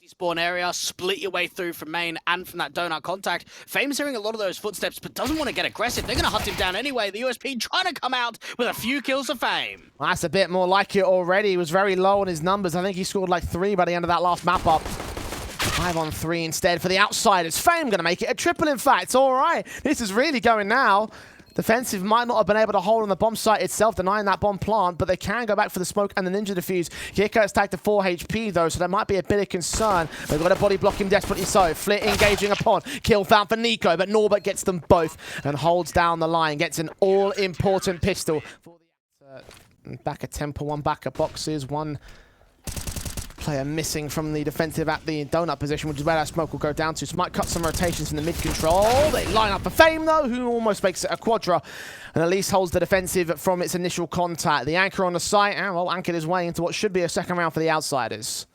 Spawn area, split your way through from main and from that donut contact. Fame's hearing a lot of those footsteps, but doesn't want to get aggressive. They're going to hunt him down anyway. The USP trying to come out with a few kills for Fame. Well, that's a bit more like it already. He was very low on his numbers. I think he scored like 3 by the end of that last map up. 5 on 3 instead for the Outsiders. Fame going to make it a triple, in fact. All right, this is really going now. Defensive might not have been able to hold on the bomb site itself, denying that bomb plant, but they can go back for the smoke and the ninja defuse. Kicker is tagged to 4 HP though, so there might be a bit of concern. They've got to body block him desperately so. Flit engaging upon. Kill found for Nico, but Norbert gets them both and holds down the line. Gets an all-important pistol. For the back at temple, one back at boxes, one player missing from the defensive at the donut position, which is where that smoke will go down to. So might cut some rotations in the mid control. They line up for Fame though, who almost makes it a quadra and at least holds the defensive from its initial contact. The anchor on the site, and well, anchored his way into what should be a second round for the Outsiders.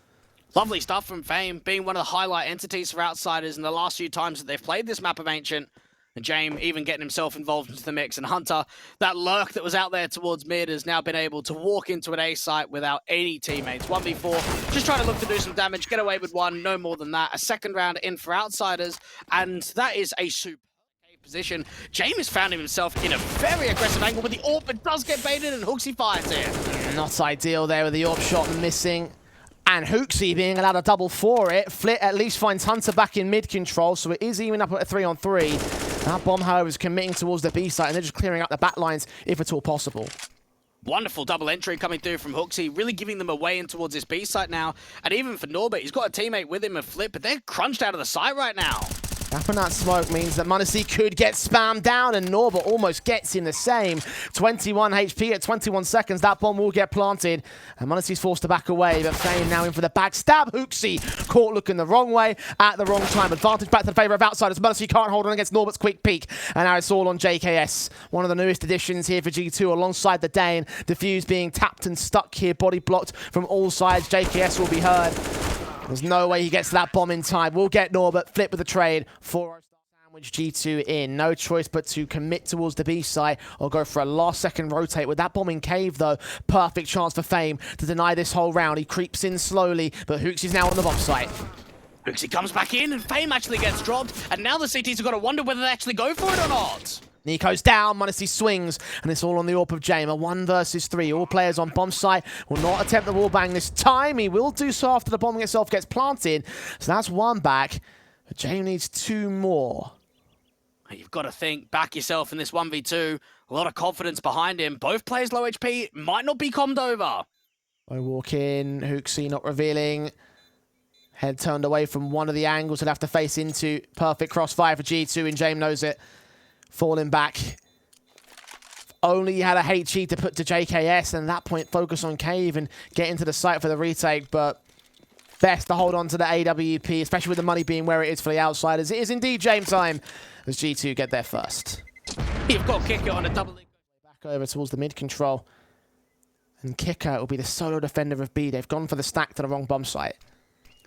Lovely stuff from Fame, being one of the highlight entities for Outsiders in the last few times that they've played this map of Ancient. And James even getting himself involved into the mix. And Hunter, that lurk that was out there towards mid, has now been able to walk into an A site without any teammates. 1v4, just trying to look to do some damage, get away with one, no more than that. A second round in for Outsiders, and that is a super position. James found himself in a very aggressive angle, but the AWP, but does get baited, and Hooksy fires it. Not ideal there with the AWP shot missing. And Hooksy being allowed a double for it. Flit at least finds Hunter back in mid control, so it is even up at a 3 on 3. That bomb, however, is committing towards the B site, and they're just clearing out the back lines if at all possible. Wonderful double entry coming through from Hooksy, really giving them a way in towards his B site now. And even for Norbert, he's got a teammate with him, a Flip, but they're crunched out of the site right now. Tapping that smoke means that m0NESY could get spammed down, and Norbert almost gets him the same. 21 HP at 21 seconds. That bomb will get planted, and m0NESY's forced to back away, but Fame now in for the backstab. Hooksy caught looking the wrong way at the wrong time. Advantage back to the favor of Outsiders. m0NESY can't hold on against Norbert's quick peek, and now it's all on JKS. One of the newest additions here for G2 alongside the Dane. Diffuse being tapped and stuck here, body blocked from all sides. JKS will be heard. There's no way he gets that bomb in time. We'll get Norbert, Flip with the trade. 4-0 sandwich G2 in. No choice but to commit towards the B site or go for a last second rotate. With that bomb in cave though, perfect chance for Fame to deny this whole round. He creeps in slowly, but Hooksy's now on the bomb site. Hooksy comes back in and Fame actually gets dropped. And now the CTs have got to wonder whether they actually go for it or not. Nico's down, m0NESY swings, and it's all on the AWP of James. A 1 versus 3. All players on bomb site will not attempt the wall bang this time. He will do so after the bomb itself gets planted. So that's 1 back. But James needs 2 more. You've got to think, back yourself in this 1v2. A lot of confidence behind him. Both players low HP, might not be commed over. I walk in, Hooksy not revealing. Head turned away from one of the angles he'll have to face into. Perfect crossfire for G2, and James knows it. Falling back. Only had a HE to put to JKS, and at that point focus on Cave and get into the site for the retake, but best to hold on to the AWP, especially with the money being where it is for the Outsiders. It is indeed James time as G2 get there first. You've got Kicker on a double link. Back over towards the mid control. And Kicker will be the solo defender of B. They've gone for the stack to the wrong bomb site.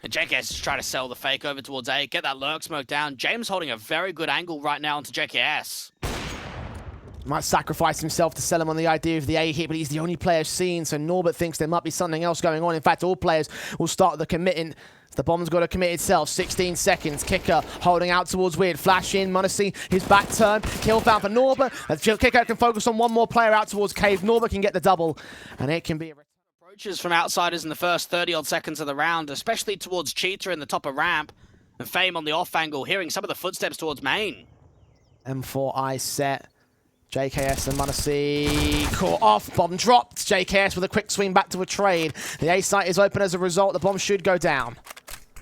And JKS is trying to sell the fake over towards A, get that lurk smoke down. James holding a very good angle right now onto JKS. Might sacrifice himself to sell him on the idea of the A hit, but he's the only player seen, so Norbert thinks there might be something else going on. In fact, all players will start the committing. The bomb's got to commit itself. 16 seconds. Kicker holding out towards Weird. Flash in. m0NESY, his back turn. Kill found for Norbert. Kicker can focus on one more player out towards Cave. Norbert can get the double, and it can be a approaches from Outsiders in the first 30-odd seconds of the round, especially towards Cheetah in the top of ramp, and Fame on the off angle, hearing some of the footsteps towards main. M4I set. JKS and m0NESY caught off. Bomb dropped. JKS with a quick swing back to a trade. The A site is open as a result. The bomb should go down.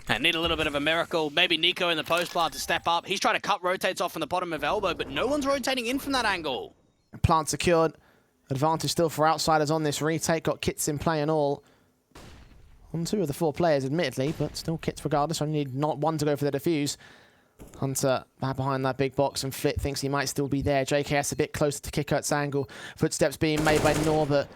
And need a little bit of a miracle. Maybe Nico in the post plant to step up. He's trying to cut rotates off from the bottom of elbow, but no one's rotating in from that angle. Plant secured. Advantage still for Outsiders on this retake. Got kits in play and all. On 2 of the 4 players, admittedly, but still kits regardless. I need not 1 to go for the defuse. Hunter back behind that big box, and Flit thinks he might still be there. JKS a bit closer to Kickert's angle. Footsteps being made by Norbert.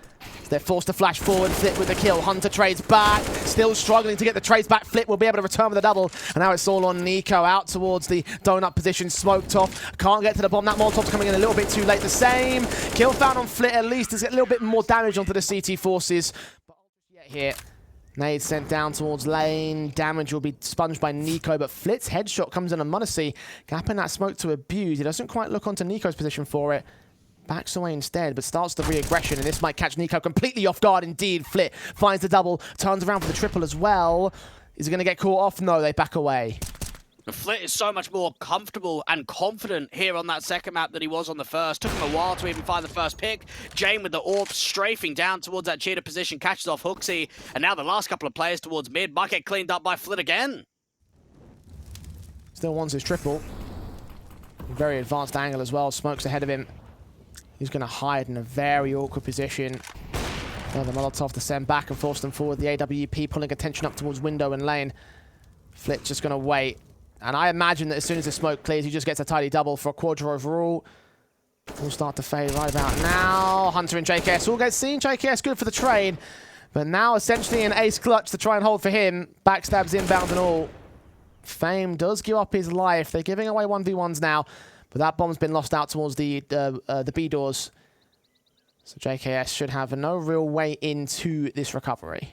They're forced to flash forward. Flit with the kill. Hunter trades back. Still struggling to get the trades back. Flit will be able to return with a double. And now it's all on Nico out towards the donut position. Smoked off. Can't get to the bomb. That Molotov's coming in a little bit too late. The same. Kill found on Flit at least. There's a little bit more damage onto the CT forces. But yet here. Nade sent down towards lane. Damage will be sponged by Nico, but Flit's headshot comes in on m0NESY. Gapping that smoke to Abuse. He doesn't quite look onto Nico's position for it. Backs away instead, but starts the re-aggression, and this might catch Nico completely off guard indeed. Flit finds the double, turns around for the triple as well. Is he going to get caught off? No, they back away. Flit is so much more comfortable and confident here on that second map than he was on the first. Took him a while to even find the first pick. Jame with the AWP strafing down towards that cheater position, catches off HooXi, and now the last couple of players towards mid might get cleaned up by Flit again. Still wants his triple. Very advanced angle as well. Smoke's ahead of him. He's going to hide in a very awkward position. The Molotov to send back and force them forward. The AWP pulling attention up towards window and lane. Flit just going to wait. And I imagine that as soon as the smoke clears, he just gets a tidy double for a quadra overall. We'll start to fade right about now. Hunter and JKS all get seen. JKS good for the trade. But now essentially an ace clutch to try and hold for him. Backstabs inbound and all. Fame does give up his life. They're giving away 1v1s now. But that bomb's been lost out towards the B doors. So JKS should have no real way into this recovery.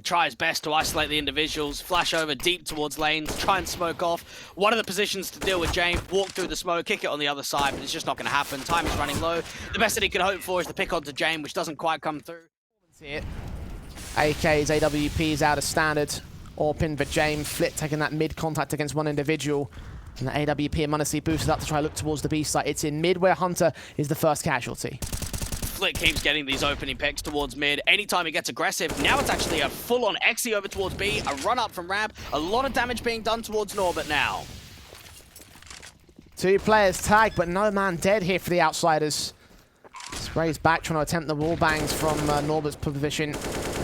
Try his best to isolate the individuals, flash over deep towards lanes, try and smoke off. One of the positions to deal with James, walk through the smoke, kick it on the other side, but it's just not going to happen. Time is running low. The best that he can hope for is the pick onto James, which doesn't quite come through. AK's AWP's out of standard. Orpin, but James Flit taking that mid contact against one individual. And the AWP and m0NESY boosted up to try to look towards the B site. It's in mid where Hunter is the first casualty. Flit keeps getting these opening picks towards mid. Anytime he gets aggressive, now it's actually a full-on Exy over towards B, a run-up from Ramp, a lot of damage being done towards Norbert now. 2 players tagged, but no man dead here for the Outsiders. Sprays back, trying to attempt the wall bangs from Norbert's position.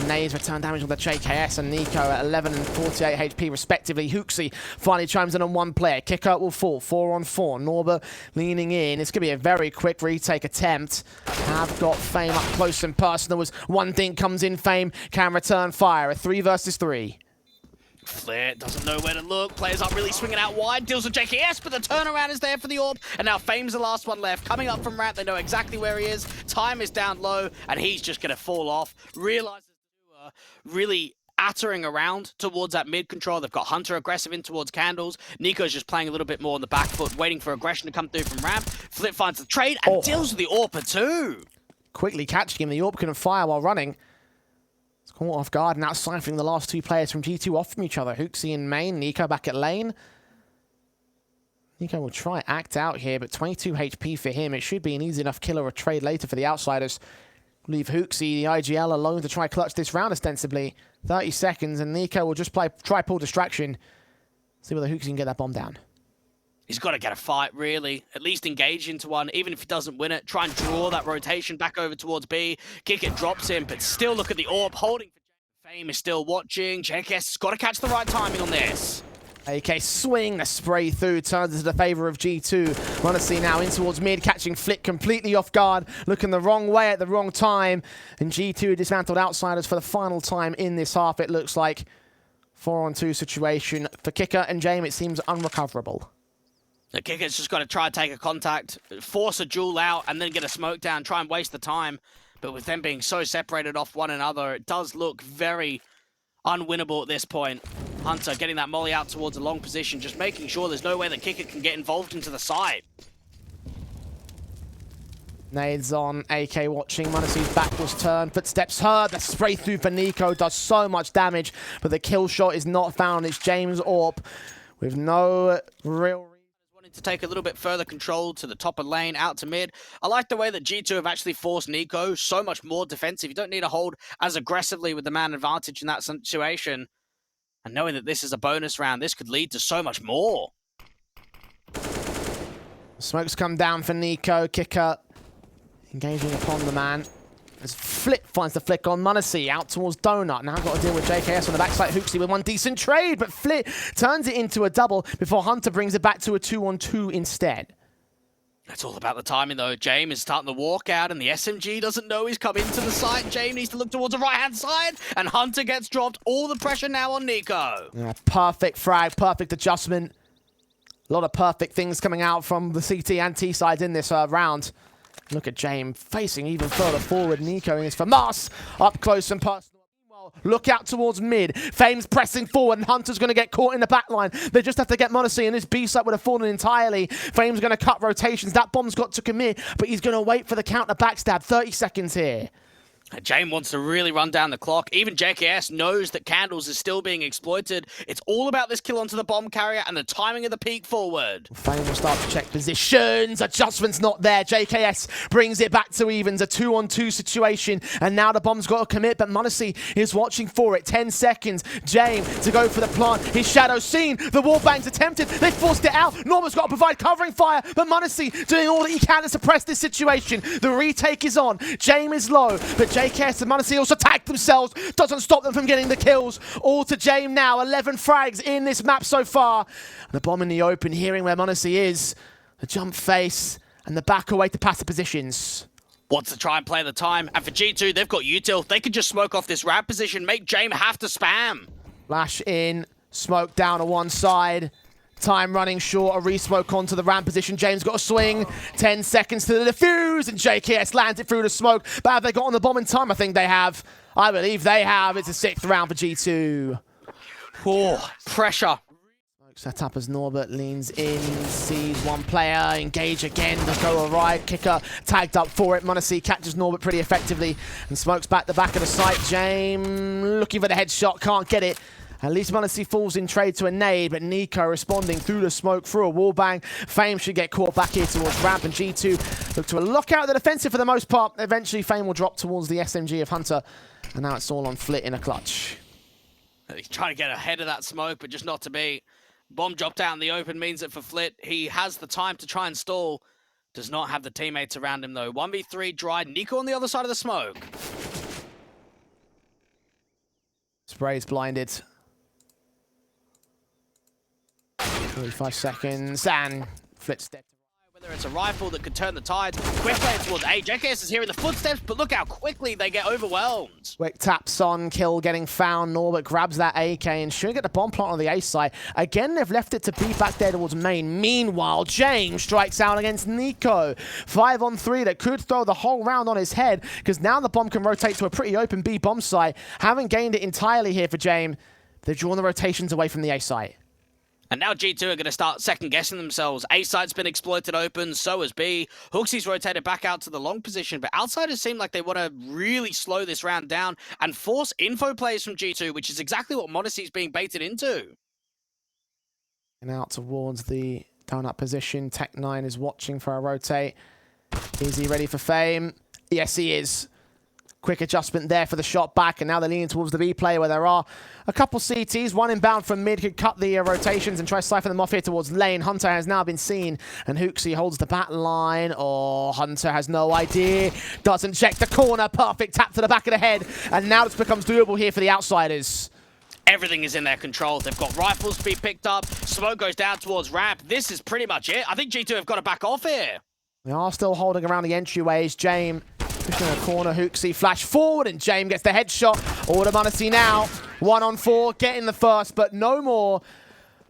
Nades return damage with the JKS and Nico at 11 and 48 HP respectively. HooXi finally chimes in on one player. Kicker will fall, 4 on 4. Norbert leaning in. It's going to be a very quick retake attempt. Have got Fame up close and personal as one thing comes in. Fame can return fire. A 3 versus 3. Flit doesn't know where to look. Players aren't really swinging out wide. Deals with JKS, but the turnaround is there for the AWP. And now Fame's the last one left. Coming up from Ramp, they know exactly where he is. Time is down low, and he's just going to fall off. Realizes really attering around towards that mid control. They've got Hunter aggressive in towards Candles. Nico's just playing a little bit more on the back foot, waiting for aggression to come through from Ramp. Flit finds the trade and deals with the AWP too. Quickly catching him. The AWP can fire while running. It's caught off guard and out siphoning the last 2 players from G2 off from each other. HooXi in main, Nico back at lane. Nico will try act out here, but 22 HP for him. It should be an easy enough kill or a trade later for the Outsiders. Leave HooXi, the IGL, alone to try clutch this round ostensibly. 30 seconds, and Nico will just try pull distraction. See whether HooXi can get that bomb down. He's got to get a fight, really. At least engage into one, even if he doesn't win it. Try and draw that rotation back over towards B. Kick it, drops him, but still look at the AWP. Holding for Fame is still watching. JKS has got to catch the right timing on this. AK swing, the spray through, turns into the favor of G2. m0NESY now in towards mid, catching Flit completely off guard, looking the wrong way at the wrong time. And G2 dismantled Outsiders for the final time in this half, it looks like. 4-on-2 situation for Kicker and Jame, it seems unrecoverable. The Kicker's just got to try and take a contact, force a duel out, and then get a smoke down, try and waste the time. But with them being so separated off one another, it does look very unwinnable at this point. Hunter getting that molly out towards a long position, just making sure there's no way the Kicker can get involved into the side. Nades on, AK watching, m0NESY's back was turned, footsteps heard, the spray through for Nico does so much damage, but the kill shot is not found. It's James AWP with no real reason. Wanting to take a little bit further control to the top of lane, out to mid. I like the way that G2 have actually forced Nico so much more defensive. You don't need to hold as aggressively with the man advantage in that situation. And knowing that this is a bonus round, this could lead to so much more. Smokes come down for Nico. Kicker engaging upon the man. As Flit finds the flick on m0NESY out towards Donut. Now got to deal with JKS on the backside. HooXi with one decent trade, but Flit turns it into a double before Hunter brings it back to a 2-on-2 instead. It's all about the timing, though. James is starting to walk out, and the SMG doesn't know he's come into the site. James needs to look towards the right-hand side, and Hunter gets dropped. All the pressure now on Nico. Yeah, perfect frag, perfect adjustment. A lot of perfect things coming out from the CT and T sides in this round. Look at James facing even further forward. Nico is for Mars. Up close and personal. Look out towards mid. Fame's pressing forward, and Hunter's going to get caught in the back line. They just have to get Monacy, and this B site would have fallen entirely. Fame's going to cut rotations. That bomb's got to commit, but he's going to wait for the counter backstab. 30 seconds here. Jame wants to really run down the clock. Even JKS knows that Candles is still being exploited. It's all about this kill onto the bomb carrier and the timing of the peek forward. Fame will start to check positions. Adjustment's not there. JKS brings it back to evens. A 2-on-2 situation. And now the bomb's got to commit, but Monacy is watching for it. 10 seconds. Jame to go for the plant. His shadow seen. The wallbang's attempted. They forced it out. Norma's got to provide covering fire, but Monacy doing all that he can to suppress this situation. The retake is on. Jame is low, but JKS and Monacy also tagged themselves. Doesn't stop them from getting the kills. All to Jame now. 11 frags in this map so far. The bomb in the open, hearing where Monacy is. The jump face and the back away to passive positions. Wants to try and play the time. And for G2, they've got util. They could just smoke off this ramp position, make Jame have to spam. Flash in, smoke down to one side. Time running short, a re-smoke onto the ramp position. James got a swing. 10 seconds to the defuse, and JKS lands it through the smoke. But have they got on the bomb in time? I think they have. I believe they have. It's a 6th round for G2. Oh, pressure. Set up as Norbert leans in, sees one player, engage again, does go a ride, kicker tagged up for it. Monacy catches Norbert pretty effectively and smokes back the back of the site. Jame looking for the headshot, can't get it. At least Monacy falls in trade to a nade, but Nico responding through the smoke, through a wallbang. Fame should get caught back here towards ramp, and G2 look to lock out the defensive for the most part. Eventually, Fame will drop towards the SMG of Hunter, and now it's all on Flit in a clutch. He's trying to get ahead of that smoke, but just not to be. Bomb dropped out in the open means that for Flit, he has the time to try and stall. Does not have the teammates around him, though. 1v3 dry. Nico on the other side of the smoke. Spray's blinded. 45 seconds, and Flit's dead. Whether it's a rifle that could turn the tides. Quick play towards A. JKS is hearing the footsteps, but look how quickly they get overwhelmed. Quick taps on, kill getting found. Norbert grabs that AK and should get the bomb plant on the A side. Again, they've left it to B back there towards main. Meanwhile, James strikes out against Nico. 5-on-3 that could throw the whole round on his head, because now the bomb can rotate to a pretty open B bomb site. Haven't gained it entirely here for James. They've drawn the rotations away from the A site. And now G2 are going to start second-guessing themselves. A side's been exploited open, so has B. Hooksy's rotated back out to the long position, but outsiders seem like they want to really slow this round down and force info plays from G2, which is exactly what Monacy's being baited into. And out towards the donut position. Tech9 is watching for a rotate. Is he ready for Fame? Yes, he is. Quick adjustment there for the shot back, and now they're leaning towards the B play where there are a couple CTs. One inbound from mid could cut the rotations and try to siphon them off here towards lane. Hunter has now been seen, and Hooksy holds the back line. Oh, Hunter has no idea. Doesn't check the corner. Perfect tap to the back of the head, and now this becomes doable here for the outsiders. Everything is in their control. They've got rifles to be picked up. Smoke goes down towards ramp. This is pretty much it. I think G2 have got to back off here. They are still holding around the entryways. Jame pushing in a corner. Hooksy flash forward, and Jame gets the headshot. All the Monacy now. 1-on-4, getting the first, but no more.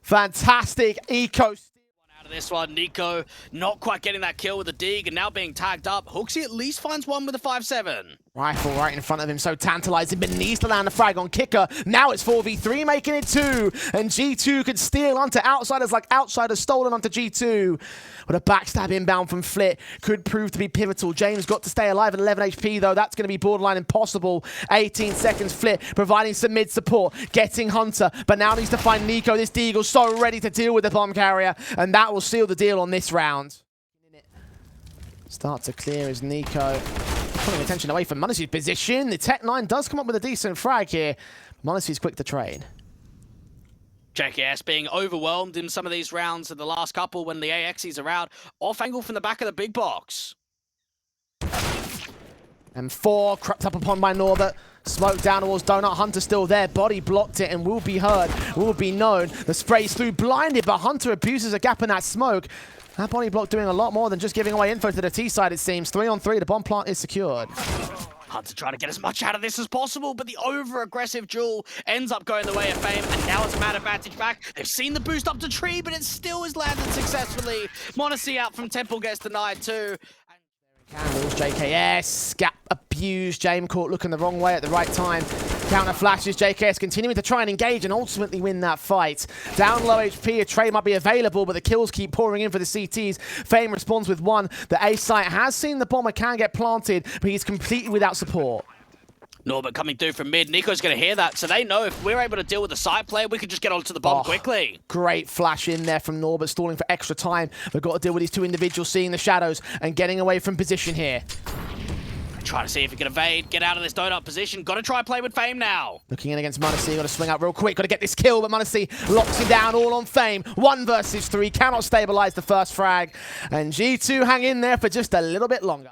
Fantastic eco. Out of this one, Nico not quite getting that kill with the dig and now being tagged up. Hooksy at least finds one with a 5-7. Rifle right in front of him, so tantalizing, but needs to land a frag on kicker. Now it's 4v3, making it 2, and G2 could steal onto outsiders like outsiders stolen onto G2. But a backstab inbound from Flit could prove to be pivotal. James got to stay alive at 11 HP, though. That's going to be borderline impossible. 18 seconds, Flit providing some mid support, getting Hunter, but now needs to find Nico. This Deagle's so ready to deal with the bomb carrier, and that will seal the deal on this round. Start to clear as Nico pulling attention away from Monacy's position. The Tech9 does come up with a decent frag here. Monacy's quick to trade. JKS being overwhelmed in some of these rounds in the last couple when the AXs are out. Off angle from the back of the big box. M4 crept up upon by Norbert. Smoke down towards Donut. Hunter still there. Body blocked it and will be heard, will be known. The spray's through, blinded, but Hunter abuses a gap in that smoke. That body block doing a lot more than just giving away info to the T side, it seems. 3-on-3, the bomb plant is secured. Hunter trying to get as much out of this as possible, but the over-aggressive duel ends up going the way of Fame, and now it's a mad advantage back. They've seen the boost up to tree, but it still is landed successfully. Monacy out from Temple gets denied too. Candles, JKS, gap abused. Jame caught looking the wrong way at the right time. Counter flashes, JKS continuing to try and engage and ultimately win that fight. Down low HP, a trade might be available, but the kills keep pouring in for the CTs. Fame responds with one. The A site has seen the bomber can get planted, but he's completely without support. Norbert coming through from mid. Nico's going to hear that, so they know if we're able to deal with the side player, we could just get onto the bomb quickly. Great flash in there from Norbert, stalling for extra time. We've got to deal with these two individuals seeing the shadows and getting away from position here. Trying to see if he can evade, get out of this donut position. Got to try play with Fame now. Looking in against Munacy, got to swing out real quick, got to get this kill, but Munacy locks him down all on Fame. 1 versus 3, cannot stabilize the first frag. And G2 hang in there for just a little bit longer.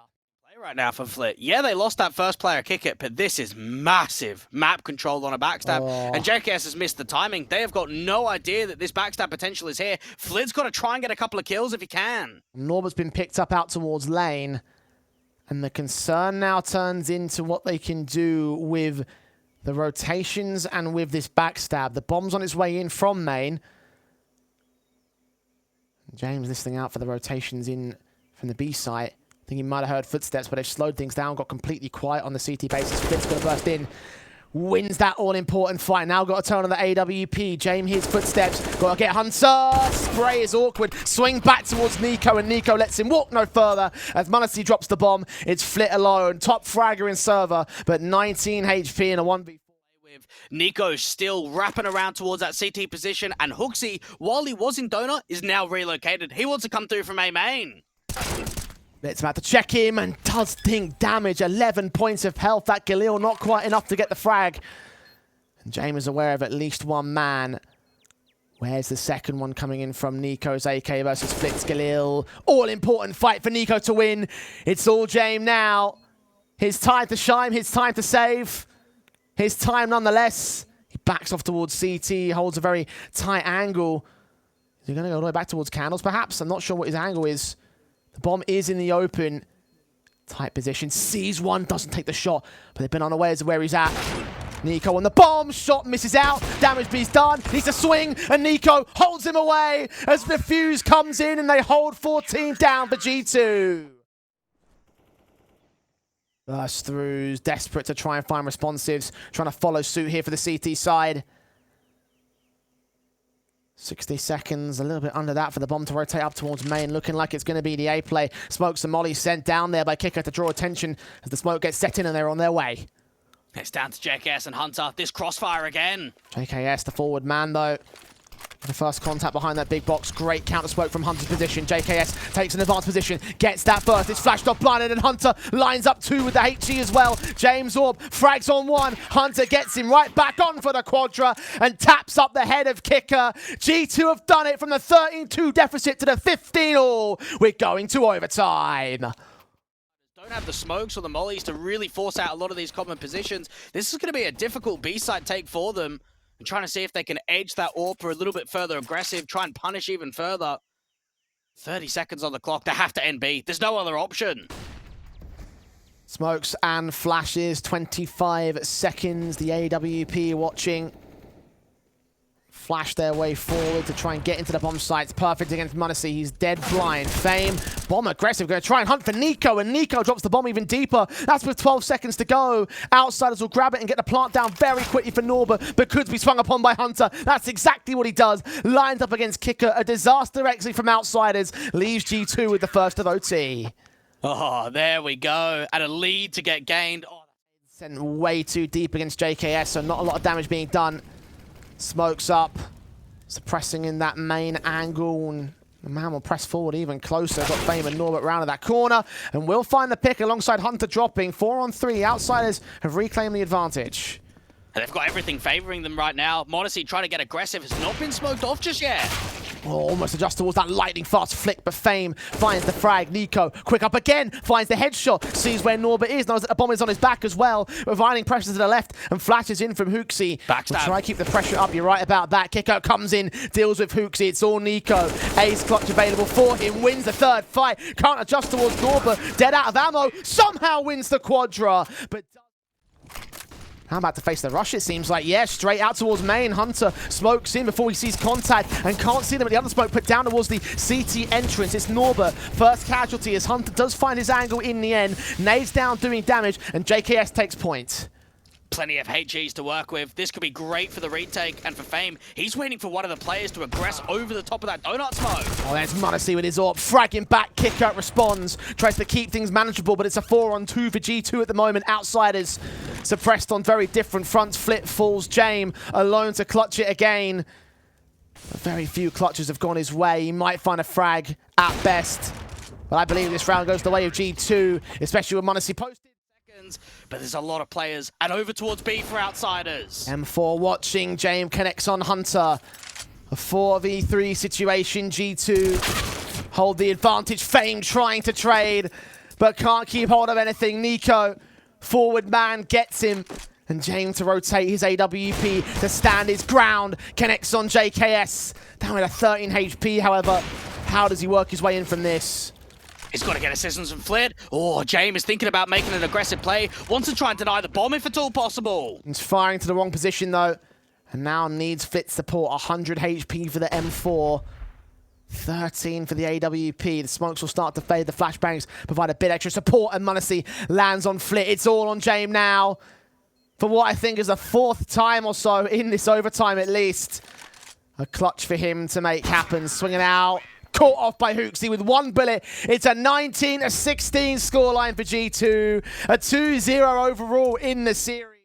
Right now for Flit. Yeah, they lost that first player kick it, but this is massive map control on a backstab. And JKS has missed the timing. They have got no idea that this backstab potential is here. Flit's got to try and get a couple of kills if he can. Norbert's been picked up out towards lane. And the concern now turns into what they can do with the rotations and with this backstab. The bomb's on its way in from main. James listening out for the rotations in from the B site. I think he might have heard footsteps, but they've slowed things down, got completely quiet on the CT basis. Flip's going to burst in. Wins that all-important fight. Now got to turn on the AWP. James hears footsteps. Got to get Hunter. Spray is awkward. Swing back towards Nico, and Nico lets him walk no further as Munacy drops the bomb. It's Flit alone. Top fragger in server, but 19 HP in a 1v4. Nico still wrapping around towards that CT position, and Hooksy, while he was in donut, is now relocated. He wants to come through from A main. It's about to check him and does think damage. 11 points of health. That Galil not quite enough to get the frag. And James is aware of at least one man. Where's the second one coming in from Nico's AK versus Flit's Galil? All-important fight for Nico to win. It's all James now. His time to shine, his time to save. His time nonetheless. He backs off towards CT, holds a very tight angle. Is he going to go all the way back towards Candles perhaps? I'm not sure what his angle is. The bomb is in the open. Tight position. Sees one, doesn't take the shot, but they've been unawares of where he's at. Nico on the bomb. Shot misses out. Damage be's done. Needs to swing, and Nico holds him away as the fuse comes in and they hold 14 down for G2. Burst throughs, desperate to try and find responsives. Trying to follow suit here for the CT side. 60 seconds, a little bit under that for the bomb to rotate up towards main, looking like it's going to be the A play. Smokes and Molly sent down there by Kicker to draw attention as the smoke gets set in and they're on their way. It's down to JKS and Hunter. This crossfire again. JKS, the forward man though. The first contact behind that big box. Great counter smoke from Hunter's position. JKS takes an advanced position, gets that burst. It's flashed off blinded, and Hunter lines up 2 with the HG as well. James Orb frags on 1. Hunter gets him right back on for the quadra and taps up the head of Kicker. G2 have done it from the 13-2 deficit to the 15-all. We're going to overtime. Don't have the smokes or the mollies to really force out a lot of these common positions. This is going to be a difficult B-side take for them. And trying to see if they can edge that AWP a little bit further aggressive, try and punish even further. 30 seconds on the clock. They have to end B. There's no other option. Smokes and flashes. 25 seconds. The AWP watching. Flash their way forward to try and get into the bomb sites. Perfect against Munacy. He's dead blind. Fame, bomb aggressive. Going to try and hunt for Nico, and Nico drops the bomb even deeper. That's with 12 seconds to go. Outsiders will grab it and get the plant down very quickly for Norbert, but could be swung upon by Hunter. That's exactly what he does. Lined up against Kicker. A disaster exit from Outsiders. Leaves G2 with the first of OT. Oh, there we go. At a lead to get gained. Oh. Sent way too deep against JKS, so not a lot of damage being done. Smokes up, suppressing in that main angle, and the man will press forward even closer. Got Fame and Norbert round at that corner, and we'll find the pick alongside Hunter dropping. 4 on 3, Outsiders have reclaimed the advantage. And they've got everything favoring them right now. Modesty trying to get aggressive, has not been smoked off just yet. Oh, almost adjust towards that lightning fast flick, but Fame finds the frag. Nico, quick up again, finds the headshot, sees where Norbert is, knows that the bomb is on his back as well. Reviving pressure to the left and flashes in from Hooksy. Backstab. We'll try to keep the pressure up, you're right about that. Kicker comes in, deals with Hooksy, it's all Nico. Ace clutch available for him, wins the third fight. Can't adjust towards Norbert, dead out of ammo, somehow wins the quadra. But how about to face the rush, it seems like. Yeah, straight out towards main. Hunter smokes in before he sees contact and can't see them, but the other smoke put down towards the CT entrance. It's Norbert, first casualty as Hunter does find his angle in the end. Nades down doing damage, and JKS takes point. Plenty of HGs to work with. This could be great for the retake and for Fame. He's waiting for one of the players to aggress over the top of that donut smoke. Oh, there's m0NESY with his AWP. Fragging back, Kicker responds. Tries to keep things manageable, but it's a 4-on-2 for G2 at the moment. Outsiders suppressed on very different fronts. Flip falls. Jame alone to clutch it again. Very few clutches have gone his way. He might find a frag at best. But I believe this round goes the way of G2, especially with m0NESY posted. But there's a lot of players, and over towards B for Outsiders. M4 watching, Jame connects on Hunter. A 4v3 situation, G2 hold the advantage. Fame trying to trade, but can't keep hold of anything. Nico, forward man, gets him. And Jame to rotate his AWP to stand his ground. Connects on JKS, down with a 13 HP, however. How does he work his way in from this? He's got to get assistance from Flit. Oh, Jame is thinking about making an aggressive play. Wants to try and deny the bomb if at all possible. He's firing to the wrong position, though. And now needs Flit support. 100 HP for the M4. 13 for the AWP. The smokes will start to fade. The flashbangs provide a bit extra support. And m0NESY lands on Flit. It's all on Jame now. For what I think is the 4th time or so in this overtime, at least. A clutch for him to make happen. Swinging out. Caught off by Hooksy with 1 bullet. It's a 19-16 scoreline for G2. A 2-0 overall in the series.